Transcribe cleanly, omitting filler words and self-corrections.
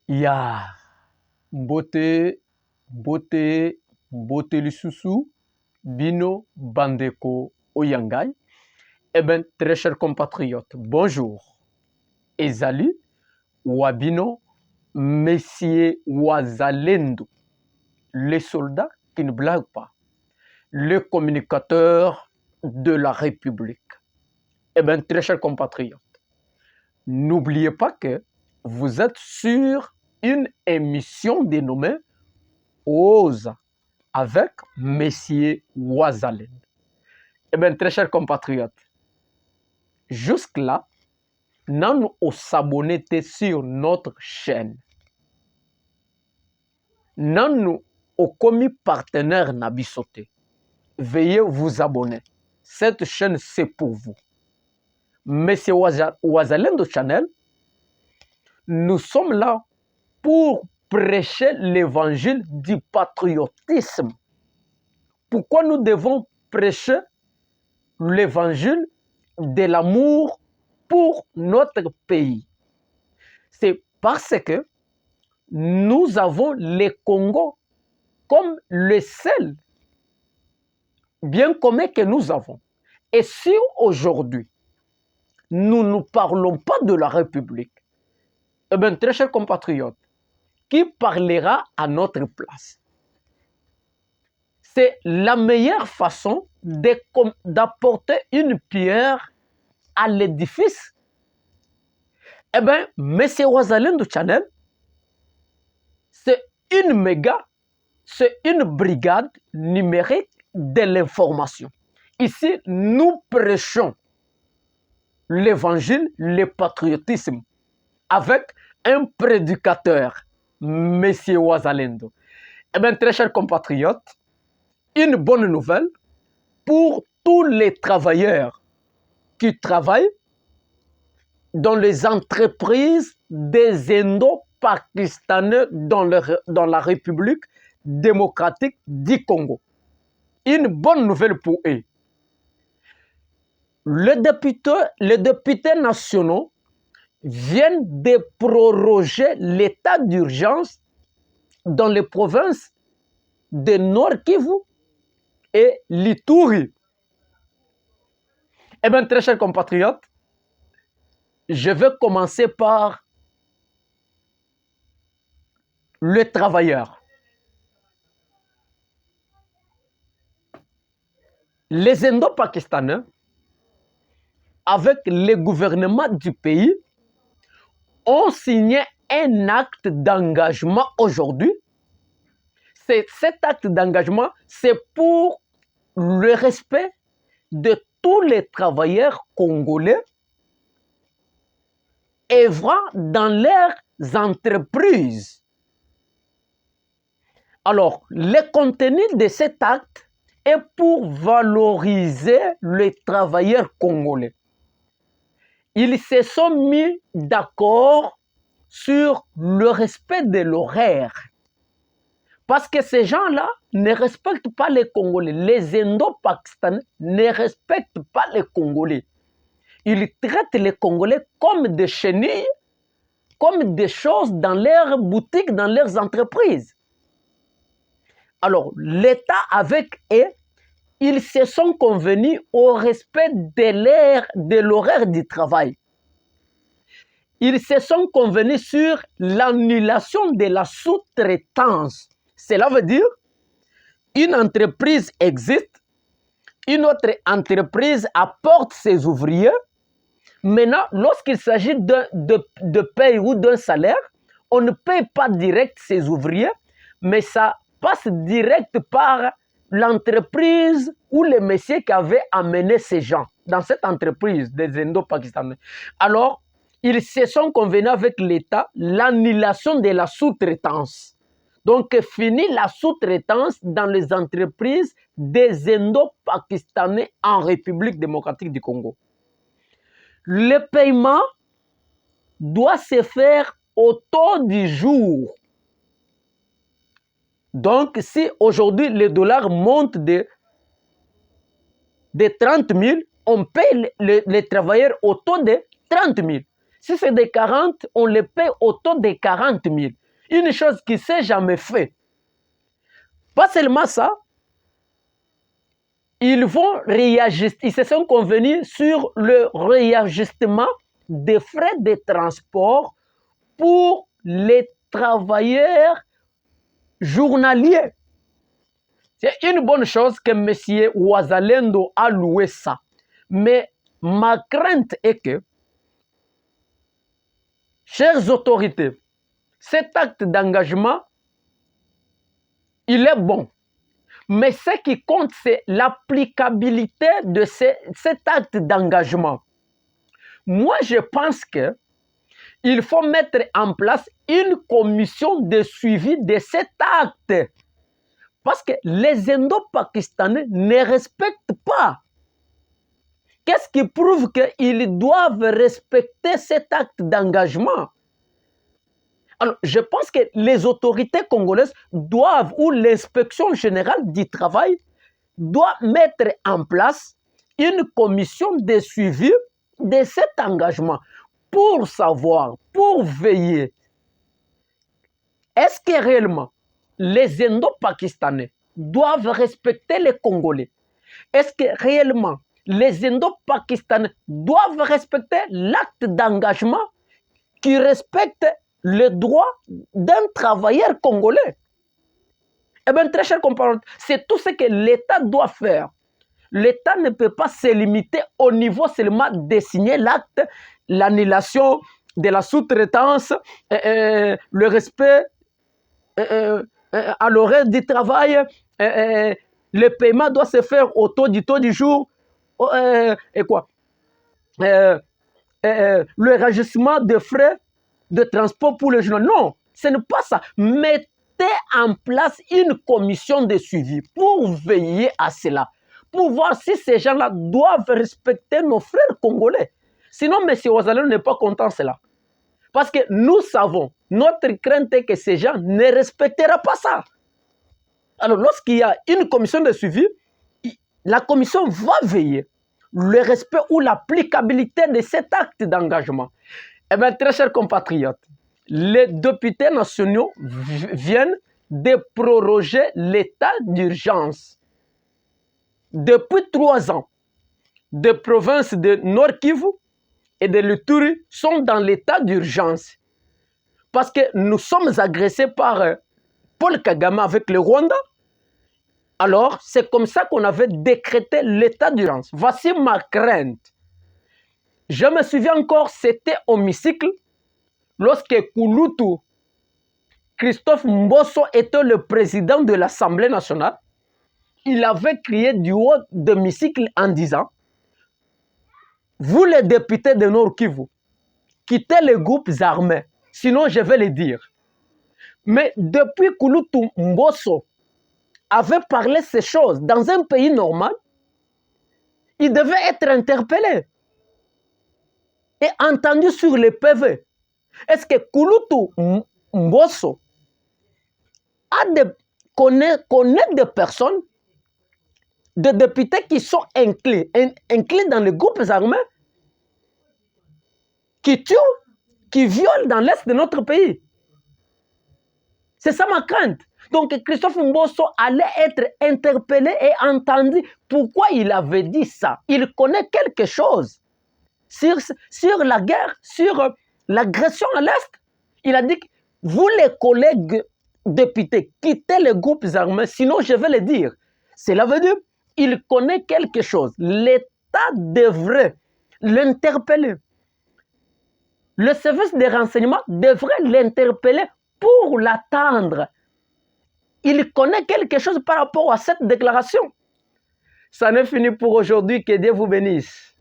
Ya mbote mbote mbote lisusu bino bandeko oyangai. Eh bien, très chers compatriotes, bonjour. Ezali Wabino, Messier Wazalendo, les soldats qui ne blaguent pas, le communicateur de la République. Eh bien, très chers compatriotes, n'oubliez pas que vous êtes sur une émission dénommée Ose avec Messier Wazalendo. Eh bien, très chers compatriotes, jusque-là, nous s'abonner sur notre chaîne. Nous au commis partenaire Nabisote. Veuillez vous abonner. Cette chaîne, c'est pour vous. Monsieur Wazalendo Channel, nous sommes là pour prêcher l'évangile du patriotisme. Pourquoi nous devons prêcher l'évangile de l'amour pour notre pays? C'est parce que nous avons le Congo comme le seul bien commun que nous avons. Et si aujourd'hui, nous ne parlons pas de la République, eh bien, très chers compatriotes, qui parlera à notre place? C'est la meilleure façon d'apporter une pierre à l'édifice. Eh bien, Monsieur Wazalendo Channel, c'est une brigade numérique de l'information. Ici, nous prêchons l'évangile, le patriotisme, avec un prédicateur, Monsieur Wazalendo. Eh bien, très chers compatriotes, une bonne nouvelle pour tous les travailleurs qui travaillent dans les entreprises des Indo-Pakistanais dans la République démocratique du Congo. Une bonne nouvelle pour eux. Les députés nationaux viennent de proroger l'état d'urgence dans les provinces de Nord Kivu et l'Ituri. Eh bien, très chers compatriotes, je vais commencer par le travailleur. Les Indo-Pakistanais, avec le gouvernement du pays, ont signé un acte d'engagement aujourd'hui. Cet acte d'engagement, c'est pour le respect de tous les travailleurs congolais œuvrant dans leurs entreprises. Alors, le contenu de cet acte est pour valoriser les travailleurs congolais. Ils se sont mis d'accord sur le respect de l'horaire. Parce que ces gens-là ne respectent pas les Congolais. Les Indo-Pakistanais ne respectent pas les Congolais. Ils traitent les Congolais comme des chenilles, comme des choses dans leurs boutiques, dans leurs entreprises. Alors, l'État avec eux, ils se sont convenus au respect de l'horaire du travail. Ils se sont convenus sur l'annulation de la sous-traitance. Cela veut dire une entreprise existe, une autre entreprise apporte ses ouvriers. Maintenant, lorsqu'il s'agit de paye ou d'un salaire, on ne paye pas direct ses ouvriers, mais ça passe direct par l'entreprise ou le monsieur qui avait amené ces gens dans cette entreprise des Indo-Pakistanais. Alors, ils se sont convenus avec l'État l'annulation de la sous-traitance. Donc, fini la sous-traitance dans les entreprises des Indo-Pakistanais en République démocratique du Congo. Le paiement doit se faire au taux du jour. Donc, si aujourd'hui le dollar monte de 30 000, on paye les travailleurs au taux de 30 000. Si c'est des 40, on les paie au taux de 40 000. Une chose qui ne s'est jamais fait. Pas seulement ça, ils se sont convenus sur le réajustement des frais de transport pour les travailleurs journaliers. C'est une bonne chose que M. Ouazalendo a loué ça. Mais ma crainte est que, chères autorités, cet acte d'engagement, il est bon. Mais ce qui compte, c'est l'applicabilité de cet acte d'engagement. Moi, je pense qu'il faut mettre en place une commission de suivi de cet acte. Parce que les Indo-Pakistanais ne respectent pas. Qu'est-ce qui prouve qu'ils doivent respecter cet acte d'engagement? Alors, je pense que les autorités congolaises doivent, ou l'inspection générale du travail, doit mettre en place une commission de suivi de cet engagement pour savoir, pour veiller. Est-ce que réellement les Indo-Pakistanais doivent respecter les Congolais? Est-ce que réellement les Indo-Pakistanais doivent respecter l'acte d'engagement qui respecte le droit d'un travailleur congolais? Eh bien, très chers compatriotes, c'est tout ce que l'État doit faire. L'État ne peut pas se limiter au niveau seulement de signer l'acte, l'annulation de la sous-traitance, le respect à l'horaire du travail, le paiement doit se faire au taux du jour, et quoi le rajustement de frais de transport pour les gens. Non, ce n'est pas ça. Mettez en place une commission de suivi pour veiller à cela, pour voir si ces gens-là doivent respecter nos frères congolais. Sinon, M. Ouazalendo n'est pas content de cela. Parce que nous savons, notre crainte est que ces gens ne respecteront pas ça. Alors, lorsqu'il y a une commission de suivi, la commission va veiller le respect ou l'applicabilité de cet acte d'engagement. Eh bien, très chers compatriotes, les députés nationaux viennent de proroger l'état d'urgence. Depuis 3 ans, des provinces de Nord Kivu et de l'Ituri sont dans l'état d'urgence. Parce que nous sommes agressés par Paul Kagame avec le Rwanda. Alors, c'est comme ça qu'on avait décrété l'état d'urgence. Voici ma crainte. Je me souviens encore, c'était au hémicycle, lorsque Kouloutou, Christophe Mbosso était le président de l'Assemblée nationale. Il avait crié du haut de l'hémicycle en disant: vous les députés de Nord Kivu, quittez les groupes armés, sinon je vais le dire. Mais depuis Kouloutou Mbosso avait parlé ces choses dans un pays normal, il devait être interpellé et entendu sur les PV. Est-ce que Kouloutou Mbosso connaît des personnes, des députés qui sont inclus dans les groupes armés, qui tuent, qui violent dans l'est de notre pays? C'est ça ma crainte. Donc Christophe Mbosso allait être interpellé et entendu pourquoi il avait dit ça. Il connaît quelque chose sur la guerre, sur l'agression à l'Est. Il a dit: vous les collègues députés, quittez les groupes armés, sinon je vais le dire. Cela veut dire qu'il connaît quelque chose. L'État devrait l'interpeller. Le service de renseignement devrait l'interpeller pour l'attendre. Il connaît quelque chose par rapport à cette déclaration. Ça n'est fini pour aujourd'hui. Que Dieu vous bénisse.